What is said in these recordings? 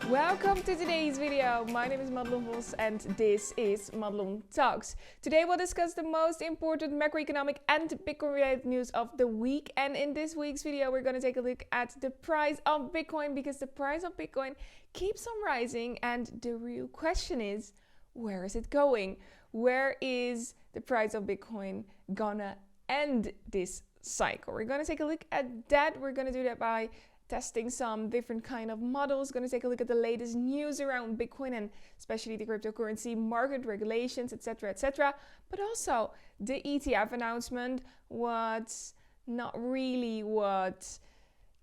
Welcome to today's video. My name is Madelon Vos and this is Madelon Talks. Today we'll discuss the most important macroeconomic and Bitcoin related news of the week. And in this week's video, we're going to take a look at the price of Bitcoin because the price of Bitcoin keeps on rising. And the real question is, where is it going? Where is the price of Bitcoin gonna end this cycle? We're going to take a look at that. We're going to do that by testing some different kind of models, going to take a look at the latest news around Bitcoin and especially the cryptocurrency market regulations, etc. But also the ETF announcement, what's not really what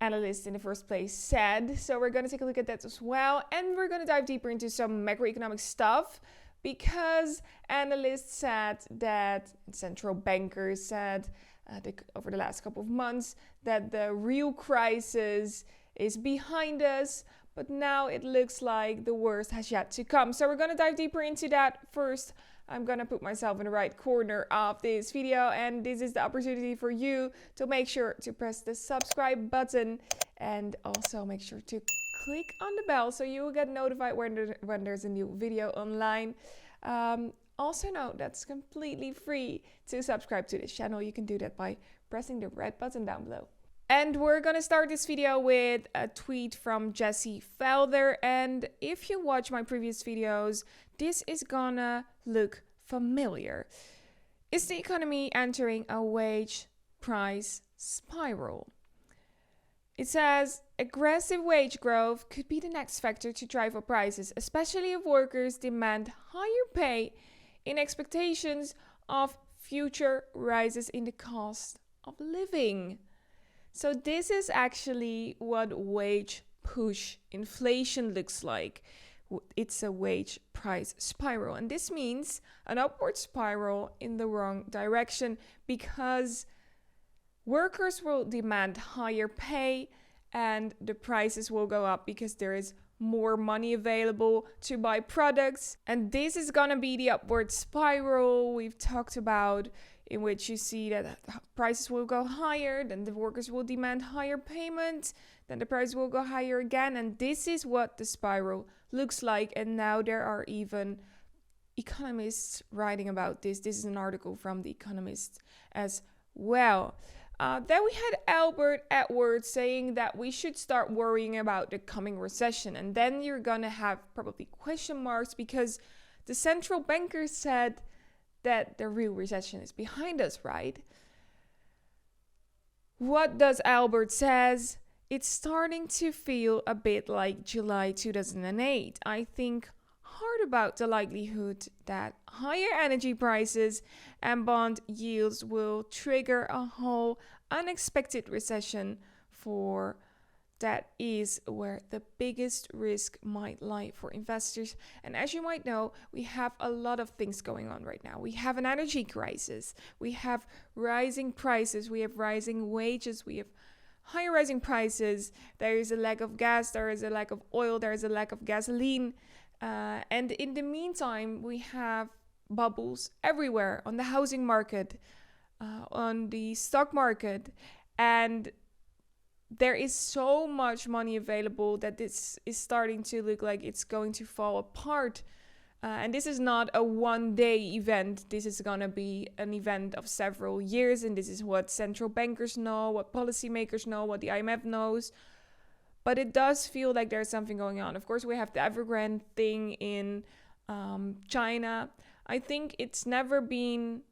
analysts in the first place said. So we're going to take a look at that as well. And we're going to dive deeper into some macroeconomic stuff because analysts said that, central bankers said over the last couple of months that the real crisis is behind us, but now it looks like the worst has yet to come. So we're going to dive deeper into that. First, I'm going to put myself in the right corner of this video, and this is the opportunity for you to make sure to press the subscribe button and also make sure to click on the bell so you will get notified when there's a new video online. Also note that's completely free to subscribe to this channel. You can do that by pressing the red button down below. And we're gonna start this video with a tweet from Jesse Felder. And if you watch my previous videos, this is gonna look familiar. Is the economy entering a wage price spiral? It says, aggressive wage growth could be the next factor to drive up prices, especially if workers demand higher pay in expectations of future rises in the cost of living. So this is actually what wage push inflation looks like. It's a wage price spiral. And this means an upward spiral in the wrong direction because workers will demand higher pay and the prices will go up because there is more money available to buy products. And this is gonna be the upward spiral we've talked about, in which you see that prices will go higher, then the workers will demand higher payment, then the price will go higher again. And this is what the spiral looks like. And now there are even economists writing about this. This is an article from The Economist as well. Then we had Albert Edwards saying that we should start worrying about the coming recession. And then you're going to have probably question marks because the central banker said that the real recession is behind us, right? What does Albert says? It's starting to feel a bit like July 2008. I think hard about the likelihood that higher energy prices and bond yields will trigger a whole unexpected recession, for that is where the biggest risk might lie for investors. And as you might know, we have a lot of things going on right now. We have an energy crisis, we have rising prices, we have rising wages, we have higher rising prices, there is a lack of gas, there is a lack of oil, there is a lack of gasoline. And in the meantime, we have bubbles everywhere on the housing market, on the stock market, and there is so much money available that this is starting to look like it's going to fall apart. And this is not a one-day event. This is going to be an event of several years, and this is what central bankers know, what policymakers know, what the IMF knows. But it does feel like there's something going on. Of course, we have the Evergrande thing in China. I think it's never been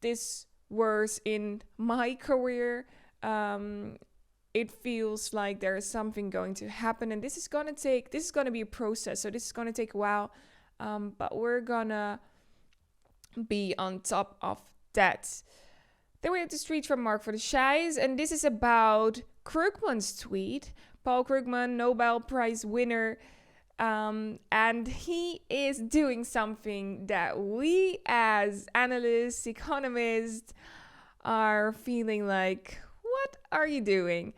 this worse in my career. It feels like there is something going to happen. And this is going to be a process. So this is going to take a while. But we're going to be on top of that. Then we have this tweet from Mark for the Shies, and this is about Krugman's tweet. Paul Krugman, Nobel Prize winner, and he is doing something that we as analysts, economists are feeling like, what are you doing?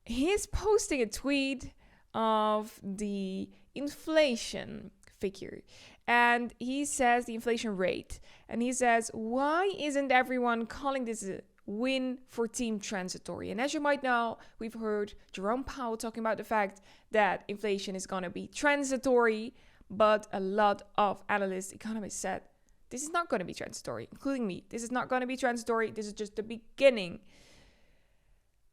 He's posting a tweet of the inflation figure. And he says the inflation rate. And he says, why isn't everyone calling this win for team transitory. And as you might know, we've heard Jerome Powell talking about the fact that inflation is going to be transitory, but a lot of analysts, economists said, this is not going to be transitory, including me. This is not going to be transitory. This is just the beginning.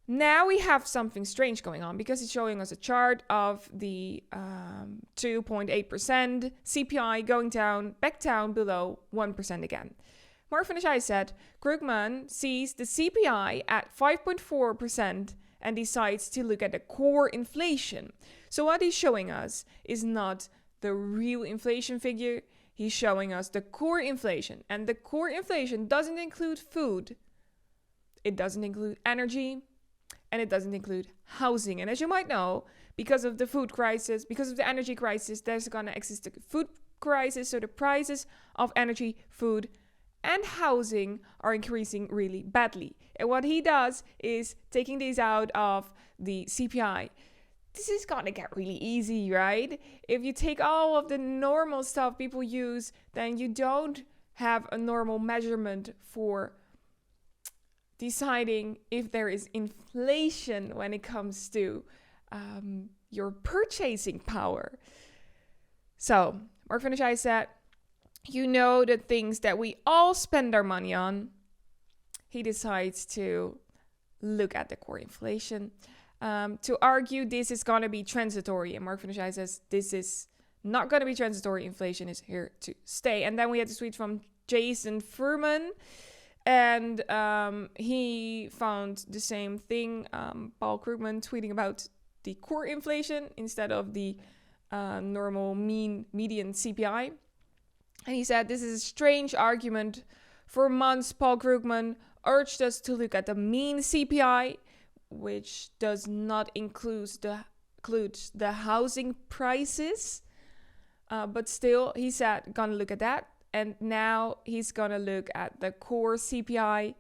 Now we have something strange going on because it's showing us a chart of the 2.8% CPI going down, back down below 1% again. Mark van der Schijf said, Krugman sees the CPI at 5.4% and decides to look at the core inflation. So what he's showing us is not the real inflation figure. He's showing us the core inflation. And the core inflation doesn't include food. It doesn't include energy. And it doesn't include housing. And as you might know, because of the food crisis, because of the energy crisis, there's going to exist a food crisis. So the prices of energy, food, and housing are increasing really badly. And what he does is taking these out of the CPI. This is going to get really easy, right? If you take all of the normal stuff people use, then you don't have a normal measurement for deciding if there is inflation when it comes to your purchasing power. So, Mark van der Schijf said, you know the things that we all spend our money on. He decides to look at the core inflation to argue this is going to be transitory. And Mark van der Schijf says this is not going to be transitory. Inflation is here to stay. And then we had a tweet from Jason Furman. And he found the same thing. Paul Krugman tweeting about the core inflation instead of the normal median CPI. And he said, this is a strange argument. For months, Paul Krugman urged us to look at the mean CPI, which does not include the housing prices. But still, he said, gonna look at that. And now he's going to look at the core CPI.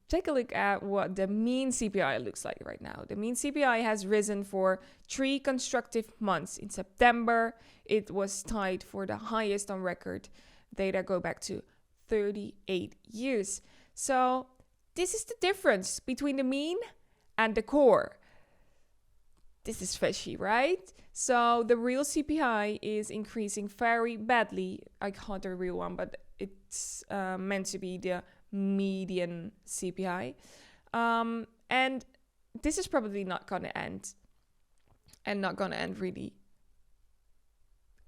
Take a look at what the mean CPI looks like right now. The mean CPI has risen for 3 consecutive months. In September, it was tied for the highest on record. Data go back to 38 years. So this is the difference between the mean and the core. This is fishy, right? So the real CPI is increasing very badly. I call it the real one, but it's meant to be the median CPI. And this is probably not going to end. And not going to end really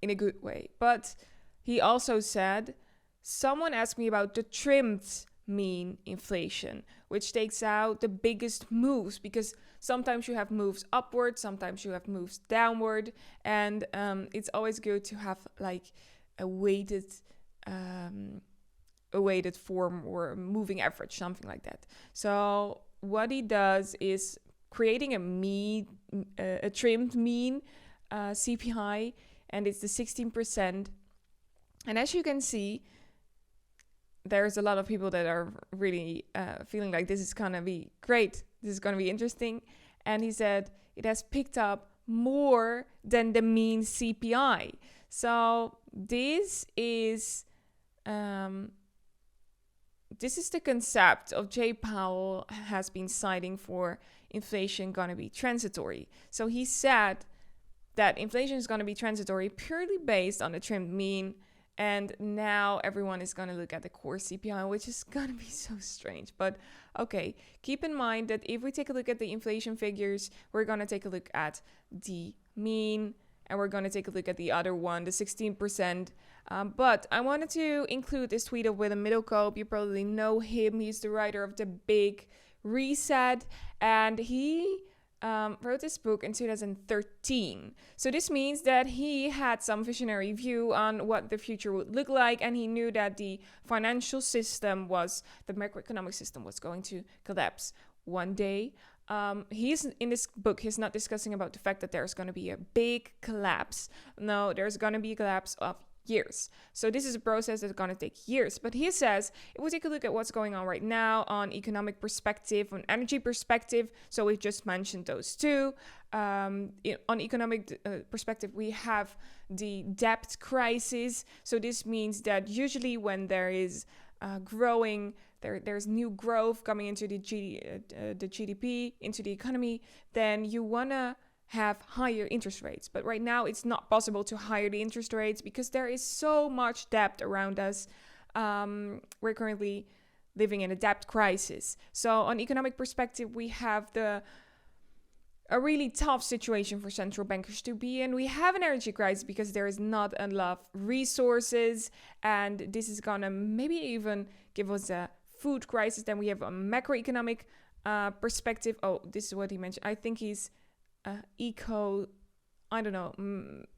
in a good way. But he also said, someone asked me about the trimmed mean inflation, which takes out the biggest moves, because sometimes you have moves upward, sometimes you have moves downward, and it's always good to have like a weighted form or a moving average, something like that. So what he does is creating a trimmed mean CPI, and it's the 16%. And as you can see, there's a lot of people that are really feeling like this is going to be great. This is going to be interesting. And he said it has picked up more than the mean CPI. So this is the concept of Jay Powell has been citing for inflation going to be transitory. So he said that inflation is going to be transitory purely based on the trimmed mean. And now everyone is going to look at the core CPI, which is going to be so strange. But okay, keep in mind that if we take a look at the inflation figures, we're going to take a look at the mean, and we're going to take a look at the other one, the 16%. But I wanted to include this tweet of Willem Middelkoop. You probably know him. He's the writer of The Big Reset, and he wrote this book in 2013. So this means that he had some visionary view on what the future would look like, and he knew that the financial system the macroeconomic system was going to collapse one day. He's in this book, he's not discussing about the fact that there's going to be a big collapse. No, there's going to be a collapse of years. So this is a process that's going to take years. But he says, if we take a look at what's going on right now on economic perspective, on energy perspective, so we've just mentioned those two. On economic perspective, we have the debt crisis. So this means that usually when there is growing there's new growth coming into the GDP, into the economy, then you want to have higher interest rates. But right now it's not possible to higher the interest rates because there is so much debt around us. We're currently living in a debt crisis. So on economic perspective, we have a really tough situation for central bankers to be in. We have an energy crisis because there is not enough resources, and this is gonna maybe even give us a food crisis. Then we have a macroeconomic perspective. Oh, this is what he mentioned. I think he's I don't know.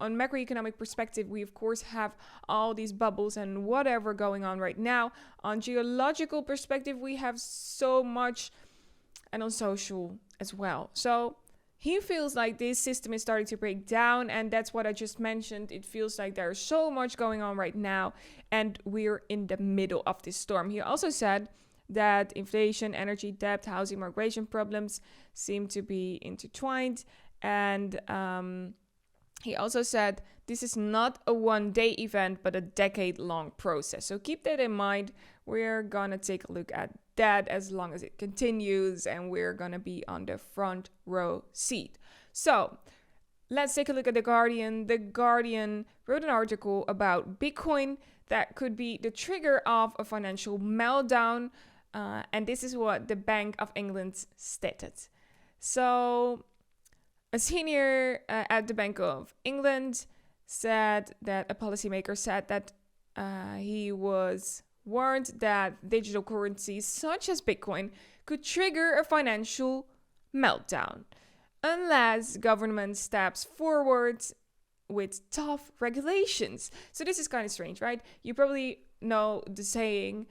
On macroeconomic perspective, we of course have all these bubbles and whatever going on right now. On geological perspective, we have so much, and on social as well. So he feels like this system is starting to break down, and that's what I just mentioned. It feels like there's so much going on right now, and we're in the middle of this storm. He also said that inflation, energy, debt, housing, migration problems seem to be intertwined. And he also said this is not a one-day event, but a decade-long process. So keep that in mind. We're going to take a look at that as long as it continues, and we're going to be on the front row seat. So let's take a look at The Guardian. The Guardian wrote an article about Bitcoin that could be the trigger of a financial meltdown. And this is what the Bank of England stated. So a senior at the Bank of England said that a policymaker said that he was warned that digital currencies such as Bitcoin could trigger a financial meltdown unless government steps forward with tough regulations. So this is kind of strange, right? You probably know the saying,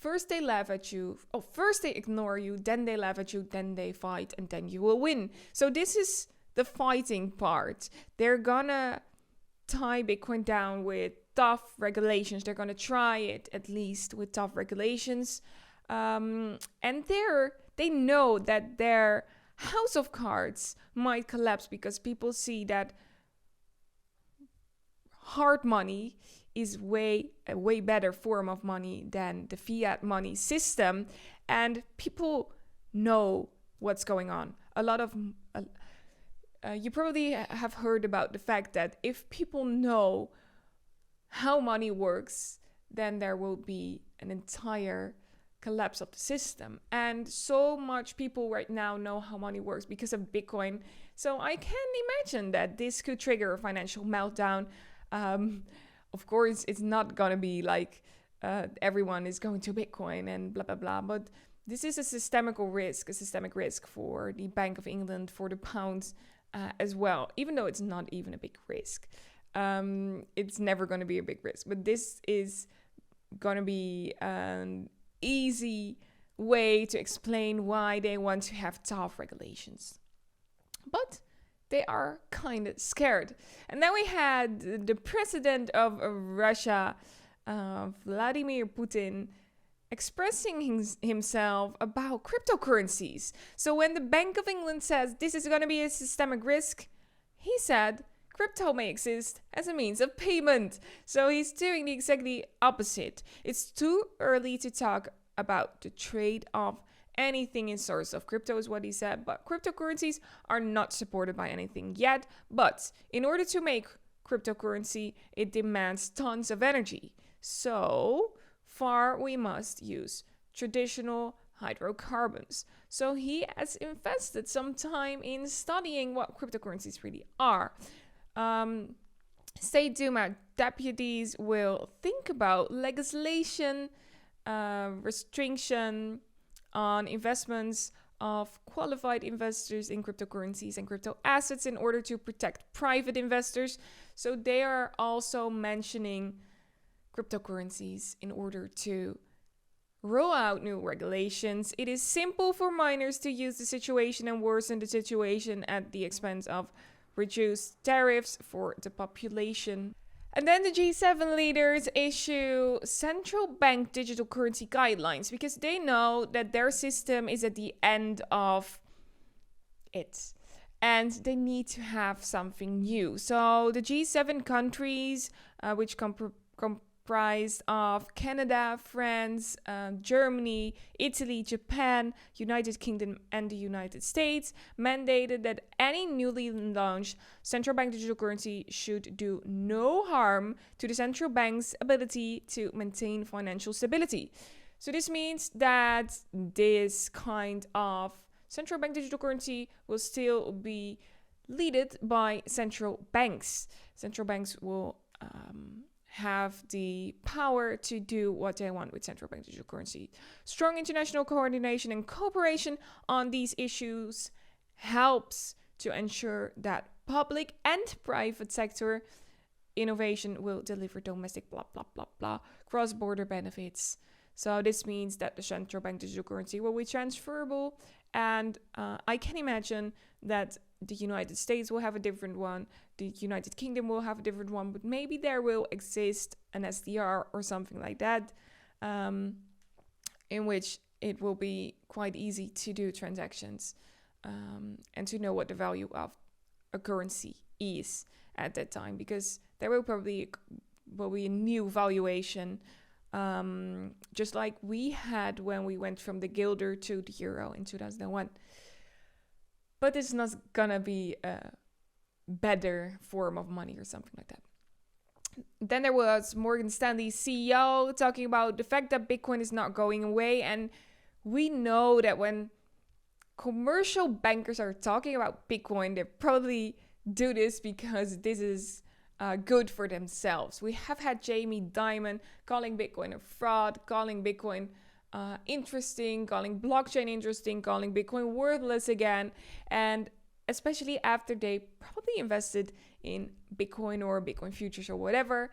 first they laugh at you, first they ignore you, then they laugh at you, then they fight, and then you will win. So this is the fighting part. They're gonna tie Bitcoin down with tough regulations. They're gonna try it at least with tough regulations. And they know that their house of cards might collapse because people see that hard money is a way better form of money than the fiat money system, and people know what's going on. You probably have heard about the fact that if people know how money works, then there will be an entire collapse of the system. And so much people right now know how money works because of Bitcoin. So I can imagine that this could trigger a financial meltdown. Of course, it's not going to be like everyone is going to Bitcoin and blah, blah, blah. But this is a systemic risk for the Bank of England, for the pound as well, even though it's not even a big risk. It's never going to be a big risk. But this is going to be an easy way to explain why they want to have tough regulations. But they are kind of scared. And then we had the president of Russia, Vladimir Putin, expressing himself about cryptocurrencies. So when the Bank of England says this is going to be a systemic risk, he said crypto may exist as a means of payment. So he's doing the exactly opposite. It's too early to talk about the trade of anything in source of crypto is what he said, but cryptocurrencies are not supported by anything yet. But in order to make cryptocurrency, it demands tons of energy. So far, we must use traditional hydrocarbons. So he has invested some time in studying what cryptocurrencies really are. State Duma deputies will think about legislation, restriction on investments of qualified investors in cryptocurrencies and crypto assets in order to protect private investors. So they are also mentioning cryptocurrencies in order to roll out new regulations. It is simple for miners to use the situation and worsen the situation at the expense of reduced tariffs for the population. And then the G7 leaders issue central bank digital currency guidelines because they know that their system is at the end of it and they need to have something new. So the G7 countries, which comprised of Canada, France, Germany, Italy, Japan, United Kingdom, and the United States, mandated that any newly launched central bank digital currency should do no harm to the central bank's ability to maintain financial stability. So this means that this kind of central bank digital currency will still be led by central banks. Central banks will have the power to do what they want with central bank digital currency. Strong international coordination and cooperation on these issues helps to ensure that public and private sector innovation will deliver domestic blah blah blah blah cross-border benefits. So this means that the central bank digital currency will be transferable, and I can imagine that the United States will have a different one, the United Kingdom will have a different one, but maybe there will exist an SDR or something like that, in which it will be quite easy to do transactions and to know what the value of a currency is at that time, because there will probably be a new valuation, just like we had when we went from the guilder to the euro in 2001. But it's not gonna be a better form of money or something like that. Then there was Morgan Stanley's CEO talking about the fact that Bitcoin is not going away. And we know that when commercial bankers are talking about Bitcoin, they probably do this because this is good for themselves. We have had Jamie Dimon calling Bitcoin a fraud, calling Bitcoin interesting, calling blockchain interesting, calling Bitcoin worthless again, and especially after they probably invested in Bitcoin or Bitcoin futures or whatever.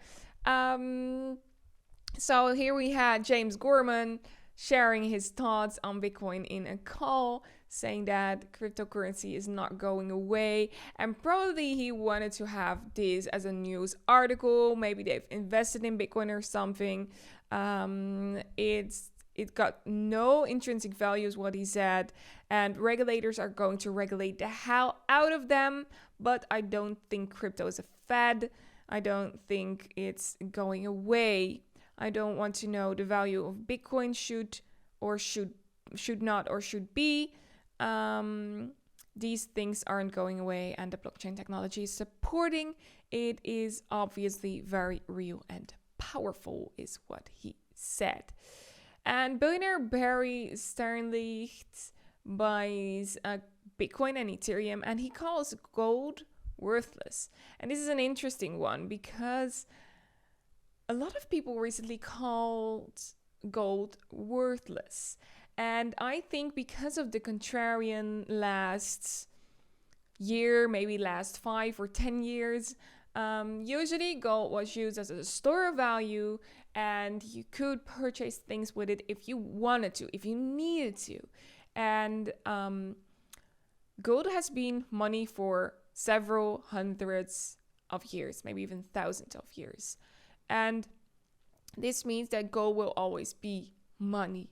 So here we had James Gorman sharing his thoughts on Bitcoin in a call, saying that cryptocurrency is not going away, and probably he wanted to have this as a news article. Maybe they've invested in Bitcoin or something. It got no intrinsic value is what he said, and regulators are going to regulate the hell out of them. But I don't think crypto is a fad. I don't think it's going away. I don't want to know the value of Bitcoin should not or should be. These things aren't going away, and the blockchain technology is supporting it is obviously very real and powerful, is what he said. And billionaire Barry Sternlicht buys Bitcoin and Ethereum, and he calls gold worthless. And this is an interesting one because a lot of people recently called gold worthless. And I think because of the contrarian last year, maybe last 5 or 10 years, usually gold was used as a store of value, and you could purchase things with it if you wanted to, if you needed to. And gold has been money for several hundreds of years, maybe even thousands of years. And this means that gold will always be money.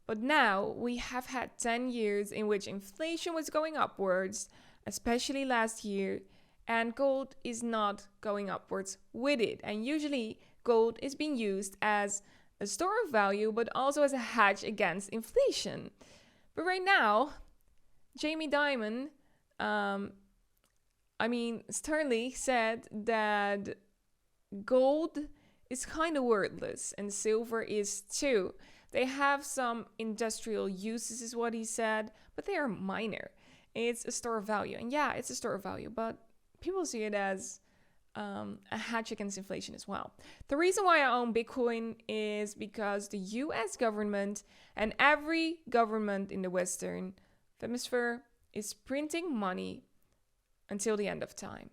But now we have had 10 years in which inflation was going upwards, especially last year, and gold is not going upwards with it. And usually gold is being used as a store of value, but also as a hedge against inflation. But right now, Jamie Dimon, Sterling said that gold is kind of worthless and silver is too. They have some industrial uses, is what he said, but they are minor. It's a store of value. And yeah, it's a store of value, but people see it as a hedge against inflation as well. The reason why I own Bitcoin is because the US government and every government in the Western Hemisphere is printing money until the end of time.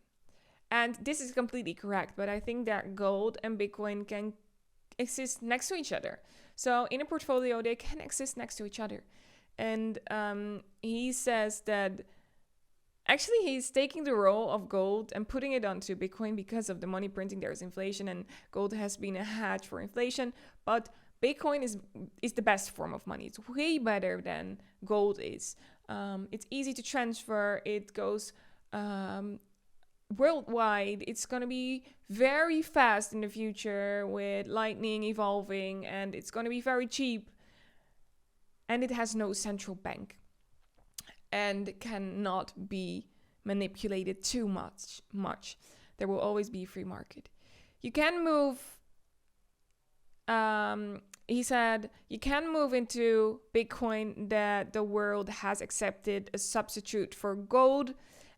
And this is completely correct, but I think that gold and Bitcoin can exist next to each other. So in a portfolio, they can exist next to each other. And he says that actually he's taking the role of gold and putting it onto Bitcoin because of the money printing. There's inflation, and gold has been a hedge for inflation. But Bitcoin is the best form of money. It's way better than gold is. It's easy to transfer. It goes worldwide, it's going to be very fast in the future with Lightning evolving, and it's going to be very cheap. And it has no central bank and cannot be manipulated too much. There will always be a free market. You can move, he said, you can move into Bitcoin that the world has accepted a substitute for gold.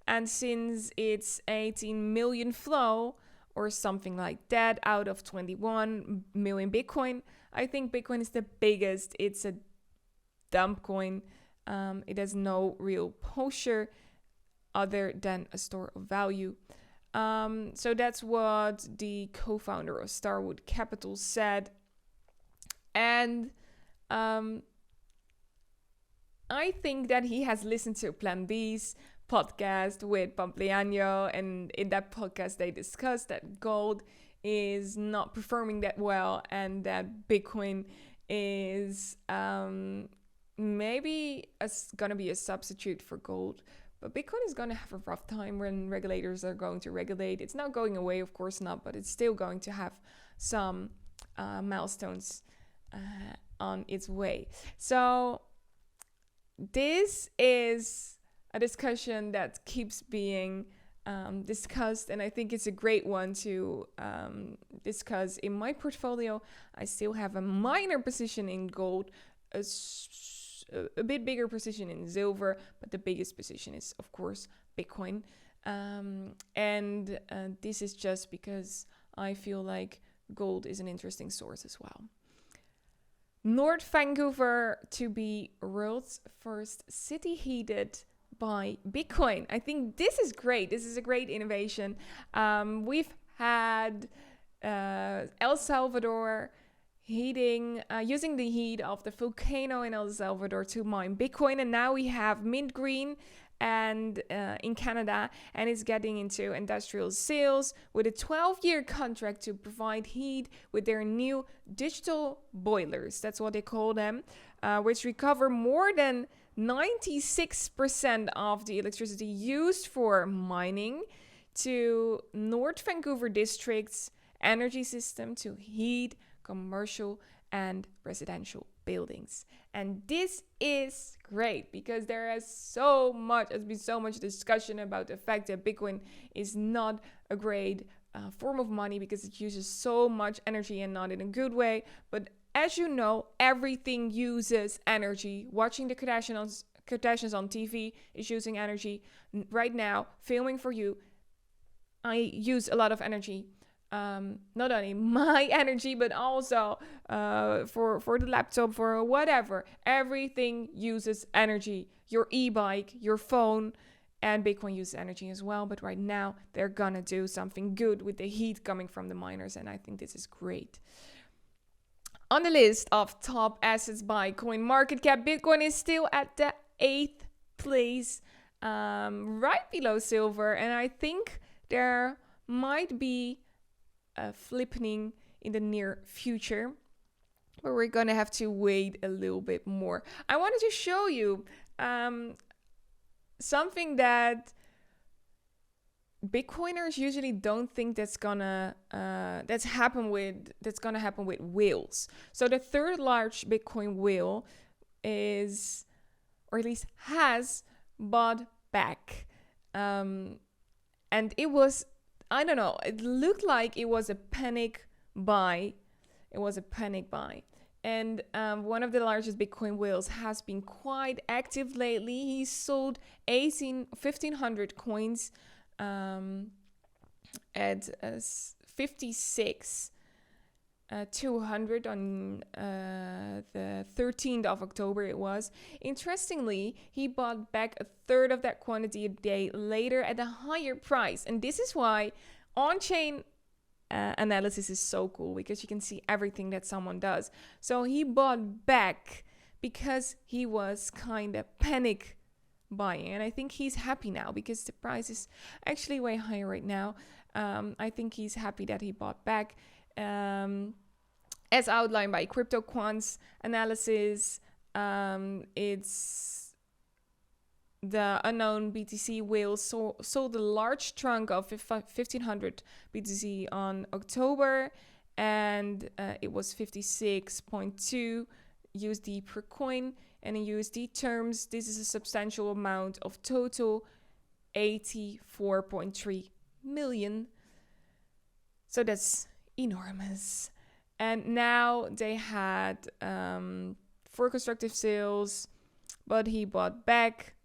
And since it's 18 million flow or something like that out of 21 million Bitcoin, I think Bitcoin is the biggest. It's a dump coin. It has no real posture other than a store of value. So that's what the co-founder of Starwood Capital said. And I think that he has listened to Plan B's podcast with Pampliano, and in that podcast they discussed that gold is not performing that well and that Bitcoin is maybe gonna be a substitute for gold. But Bitcoin is going to have a rough time when regulators are going to regulate. It's not going away, of course not, but it's still going to have some milestones on its way. So this is a discussion that keeps being discussed, and I think it's a great one to discuss. In my portfolio, I still have a minor position in gold, a bit bigger position in silver, but the biggest position is, of course, Bitcoin. And this is just because I feel like gold is an interesting source as well. North Vancouver to be world's first city heated by Bitcoin. I think this is great. This is a great innovation. We've had El Salvador using the heat of the volcano in El Salvador to mine Bitcoin, and now we have Mint Green and in Canada, and it's getting into industrial sales with a 12-year contract to provide heat with their new digital boilers. That's what they call them, which recover more than 96% of the electricity used for mining to North Vancouver district's energy system to heat commercial and residential buildings. And this is great because has been so much discussion about the fact that Bitcoin is not a great form of money because it uses so much energy, and not in a good way. But as you know, everything uses energy. Watching the Kardashians on TV is using energy. Right now, filming for you, I use a lot of energy. Not only my energy, but also for the laptop, for whatever. Everything uses energy. Your e-bike, your phone, and Bitcoin uses energy as well. But right now, they're gonna do something good with the heat coming from the miners, and I think this is great. On the list of top assets by coin market cap, Bitcoin is still at the 8th place, right below silver, and I think there might be a flipping in the near future, but we're gonna have to wait a little bit more. I wanted to show you something that Bitcoiners usually don't think that's gonna happen with whales. So the third large Bitcoin whale is, or at least has, bought back, and it was, I don't know, it looked like it was a panic buy. And one of the largest Bitcoin whales has been quite active lately. He sold 1,500 coins at 56,200 on the 13th of October it was. Interestingly, he bought back a third of that quantity a day later at a higher price. And this is why on-chain analysis is so cool, because you can see everything that someone does. So he bought back because he was kind of panic buying, and I think he's happy now because the price is actually way higher right now. I think he's happy that he bought back. As outlined by CryptoQuant's analysis, it's the unknown BTC whale sold a large chunk of 1,500 BTC on October, and it was 56.2 USD per coin. And in USD terms, this is a substantial amount of total 84.3 million. So that's enormous. And now they had 4 constructive sales, but he bought back.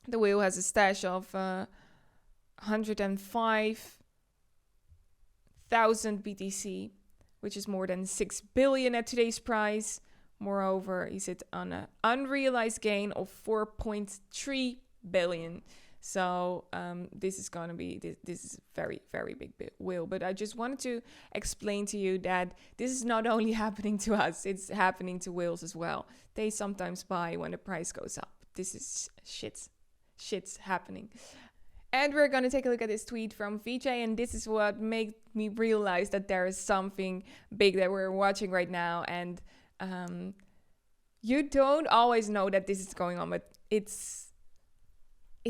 The whale has a stash of 105,000 BTC, which is more than 6 billion at today's price. Moreover, he sits on an unrealized gain of 4.3 billion. So this is going to be, this is a very, very big whale. But I just wanted to explain to you that this is not only happening to us, it's happening to whales as well. They sometimes buy when the price goes up. This is shit's happening. And we're going to take a look at this tweet from VJ, and this is what made me realize that there is something big that we're watching right now. And you don't always know that this is going on, but it's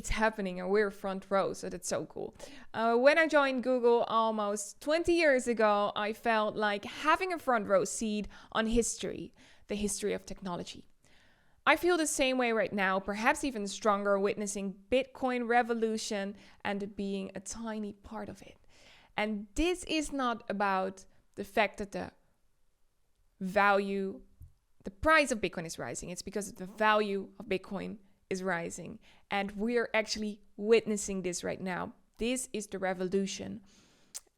happening, and we're front row, so that's so cool. When I joined Google almost 20 years ago, I felt like having a front row seat on history, the history of technology. I feel the same way right now, perhaps even stronger, witnessing Bitcoin revolution and being a tiny part of it. And this is not about the fact that the price of Bitcoin is rising. It's because the value of Bitcoin is rising. And we're actually witnessing this right now. This is the revolution.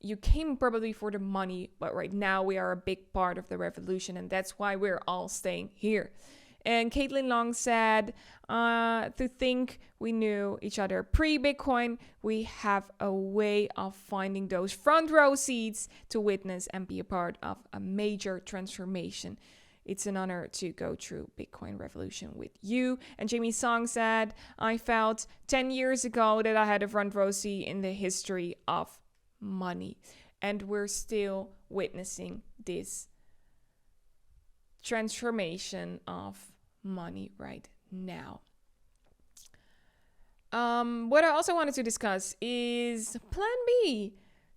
You came probably for the money, but right now we are a big part of the revolution, and that's why we're all staying here. And Caitlin Long said, to think we knew each other pre-Bitcoin, we have a way of finding those front row seats to witness and be a part of a major transformation. It's an honor to go through Bitcoin revolution with you. And Jamie Song said, I felt 10 years ago that I had a front row seat in the history of money. And we're still witnessing this transformation of money right now. What I also wanted to discuss is Plan B,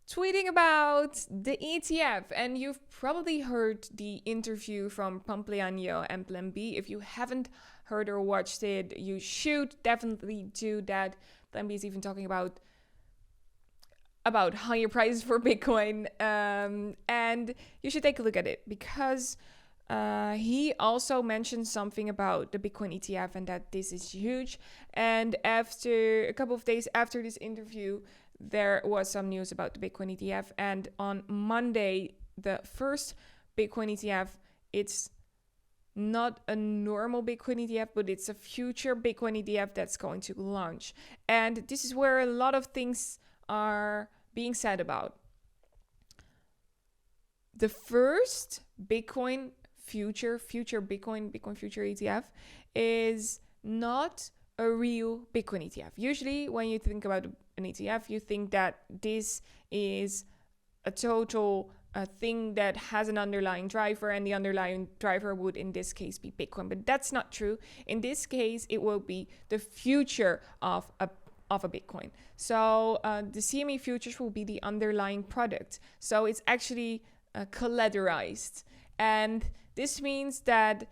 tweeting about the ETF. And you've probably heard the interview from Pompliano and Plan B. If you haven't heard or watched it, you should definitely do that. Plan B is even talking about higher prices for Bitcoin, and you should take a look at it, because he also mentioned something about the Bitcoin ETF and that this is huge. And after a couple of days after this interview, there was some news about the Bitcoin ETF. And on Monday, the first Bitcoin ETF, it's not a normal Bitcoin ETF, but it's a future Bitcoin ETF that's going to launch. And this is where a lot of things are being said about. The first Bitcoin future Bitcoin future ETF is not a real Bitcoin ETF. Usually when you think about an ETF, you think that this is a total thing that has an underlying driver, and the underlying driver would in this case be Bitcoin. But that's not true. In this case, it will be the future of a Bitcoin. So the CME futures will be the underlying product. So it's actually collateralized. And this means that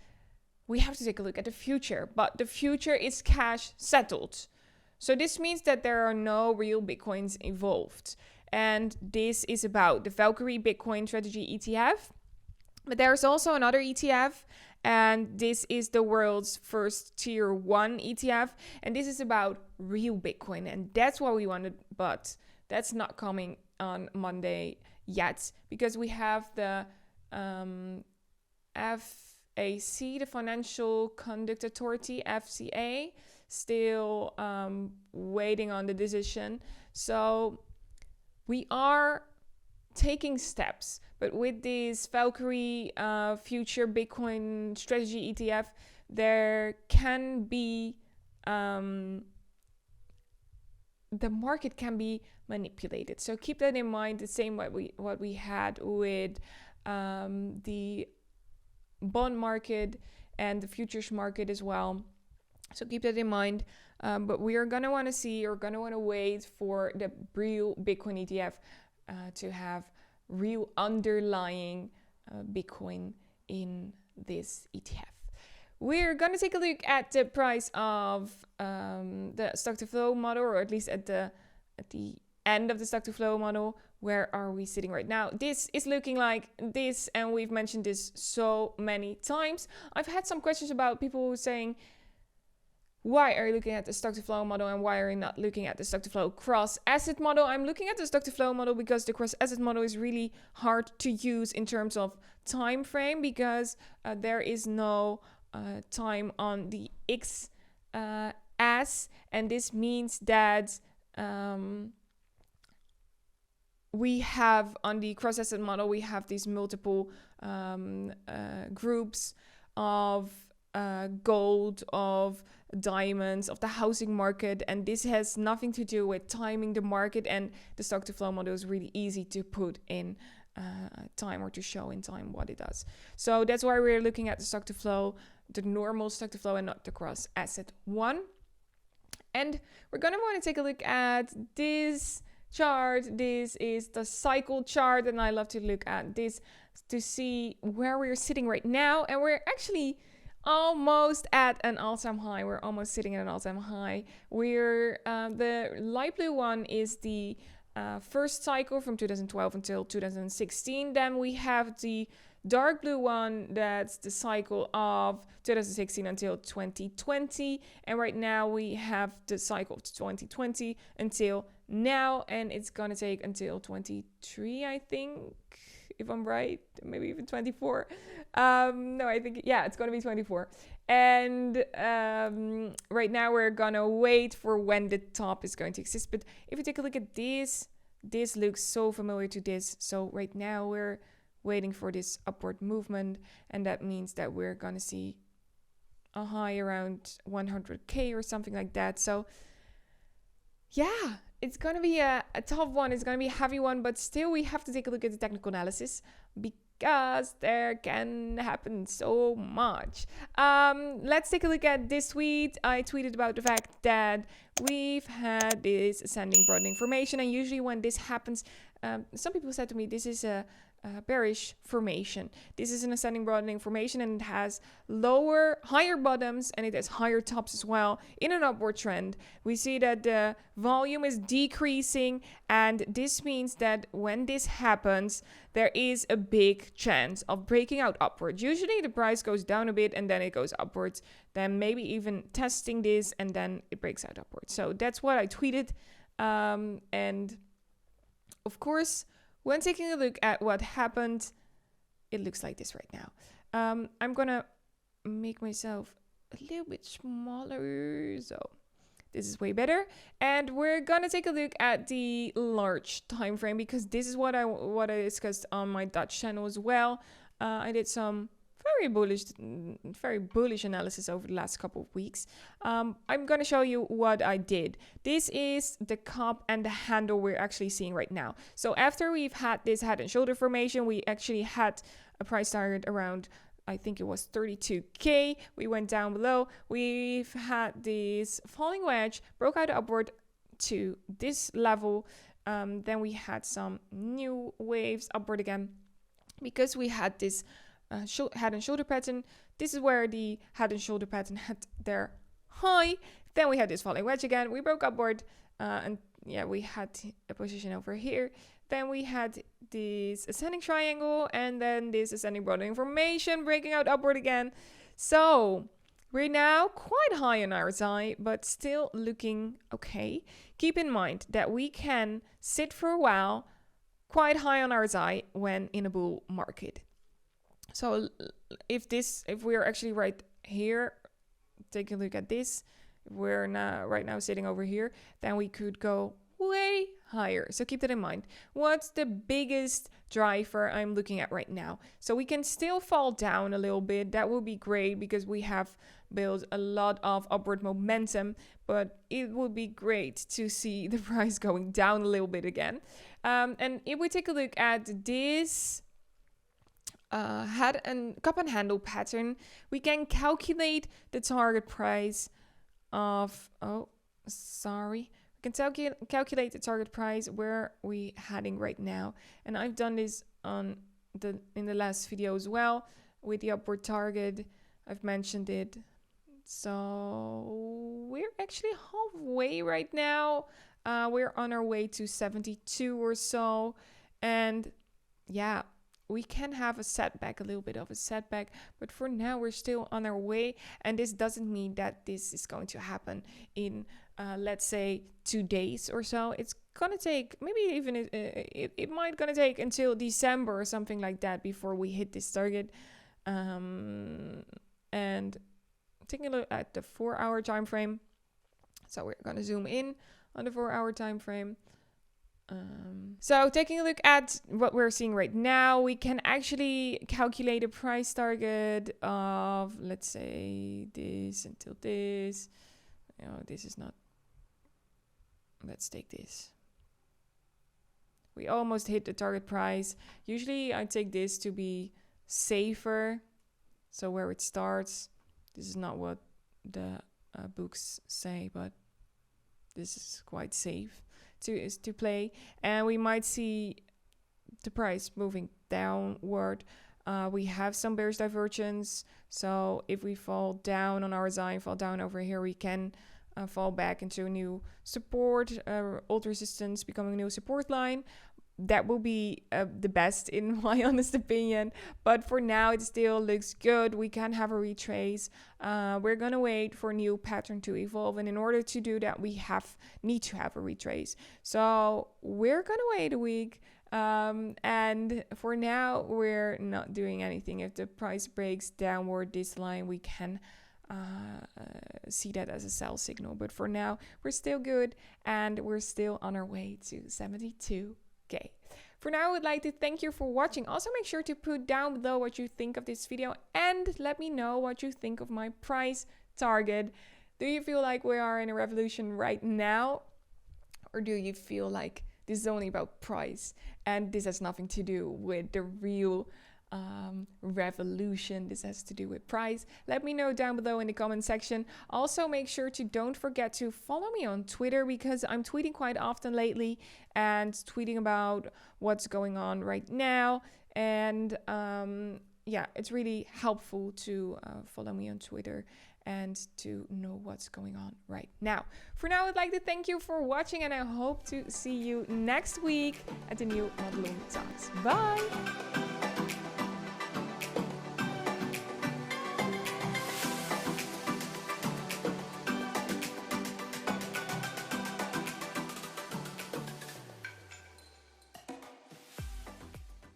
we have to take a look at the future, but the future is cash settled. So this means that there are no real Bitcoins involved. And this is about the Valkyrie Bitcoin Strategy ETF. But there's also another ETF, and this is the world's first tier 1 ETF. And this is about real Bitcoin. And that's what we wanted, but that's not coming on Monday yet, because we have the FAC, the Financial Conduct Authority, FCA, still waiting on the decision. So we are taking steps, but with this Valkyrie Future Bitcoin Strategy ETF, there can be the market can be manipulated. So keep that in mind. The same what we had with the bond market and the futures market as well. So keep that in mind. But we are going to want to see, or going to want to wait for the real Bitcoin ETF to have real underlying Bitcoin in this ETF. We're going to take a look at the price of the stock to flow model, or at least at the end of the stock to flow model. Where are we sitting right now? This is looking like this, and we've mentioned this so many times. I've had some questions about people saying, why are you looking at the stock to flow model and why are you not looking at the stock to flow cross asset model? I'm looking at the stock to flow model because the cross asset model is really hard to use in terms of time frame, because there is no time on the X as, and this means that we have on the cross asset model, we have these multiple groups of gold, of diamonds, of the housing market, and this has nothing to do with timing the market, and the stock to flow model is really easy to put in time, or to show in time what it does. So that's why we're looking at the stock to flow, the normal stock to flow, and not the cross asset one. And we're going to want to take a look at this chart. This is the cycle chart, and I love to look at this to see where we're sitting right now, and we're actually almost at an all-time high. We're almost sitting at an all-time high. We're the light blue one is the first cycle from 2012 until 2016. Then we have the dark blue one, that's the cycle of 2016 until 2020, and right now we have the cycle of 2020 until now, and it's gonna take until 23, I think, if I'm right, maybe even 24. No, I think, yeah, it's gonna be 24. And right now we're gonna wait for when the top is going to exist. But if you take a look at this looks so familiar to this. So right now we're waiting for this upward movement, and that means that we're gonna see a high around 100k or something like that. So yeah, it's gonna be a tough one. It's gonna be a heavy one, but still we have to take a look at the technical analysis, because there can happen so much. Let's take a look at this tweet. I tweeted about the fact that we've had this ascending broadening formation, and usually when this happens, some people said to me, this is a bearish formation. This is an ascending broadening formation, and it has higher bottoms, and it has higher tops as well in an upward trend. We see that the volume is decreasing, and this means that when this happens, there is a big chance of breaking out upwards. Usually the price goes down a bit and then it goes upwards, then maybe even testing this, and then it breaks out upwards. So that's what I tweeted. And of course, when taking a look at what happened, it looks like this right now. I'm gonna make myself a little bit smaller, so this is way better. And we're gonna take a look at the large time frame, because this is what I discussed on my Dutch channel as well. I did some very bullish analysis over the last couple of weeks. I'm going to show you what I did. This is the cup and the handle we're actually seeing right now. So after we've had this head and shoulder formation, we actually had a price target around, I think it was 32k. We went down below. We've had this falling wedge, broke out upward to this level. Then we had some new waves upward again, because we had this head and shoulder pattern. This is where the head and shoulder pattern had their high. Then we had this falling wedge again. We broke upward, and yeah, we had a position over here. Then we had this ascending triangle, and then this ascending broadening formation breaking out upward again. So we're now quite high on RSI, but still looking okay. Keep in mind that we can sit for a while quite high on RSI when in a bull market. So if we're actually right here, take a look at this, we're right now sitting over here, then we could go way higher. So keep that in mind. What's the biggest driver I'm looking at right now? So we can still fall down a little bit. That will be great, because we have built a lot of upward momentum, but it would be great to see the price going down a little bit again. And if we take a look at this head and cup and handle pattern, we can calculate the target price of, we can calculate the target price, where we heading right now. And I've done this in the last video as well with the upward target. I've mentioned it. So we're actually halfway right now. We're on our way to 72 or so. And yeah, we can have a setback, a little bit of a setback, but for now we're still on our way. And this doesn't mean that this is going to happen in, let's say, 2 days or so. It's gonna take, maybe even it might gonna take until December or something like that before we hit this target. And taking a look at the 4-hour time frame. So we're gonna zoom in on the 4-hour time frame. So taking a look at what we're seeing right now, we can actually calculate a price target of, let's say, this until this. This is not. Let's take this. We almost hit the target price. Usually I take this to be safer. So where it starts, this is not what the books say, but this is quite safe to play. And we might see the price moving downward. We have some bearish divergence. So if we fall down on our zine, fall down over here, we can fall back into a new support, old resistance becoming a new support line. That will be the best in my honest opinion. But for now, it still looks good. We can have a retrace. We're going to wait for a new pattern to evolve. And in order to do that, we need to have a retrace. So we're going to wait a week. And for now, we're not doing anything. If the price breaks downward this line, we can see that as a sell signal. But for now, we're still good. And we're still on our way to 72. Okay, for now, I would like to thank you for watching. Also, make sure to put down below what you think of this video and let me know what you think of my price target. Do you feel like we are in a revolution right now? Or do you feel like this is only about price and this has nothing to do with the real revolution? This has to do with price. Let me know down below in the comment section. Also, make sure to don't forget to follow me on Twitter, because I'm tweeting quite often lately and tweeting about what's going on right now. And yeah, it's really helpful to follow me on Twitter and to know what's going on right now. For now, I'd like to thank you for watching, and I hope to see you next week at the new Madelon Talks. Bye!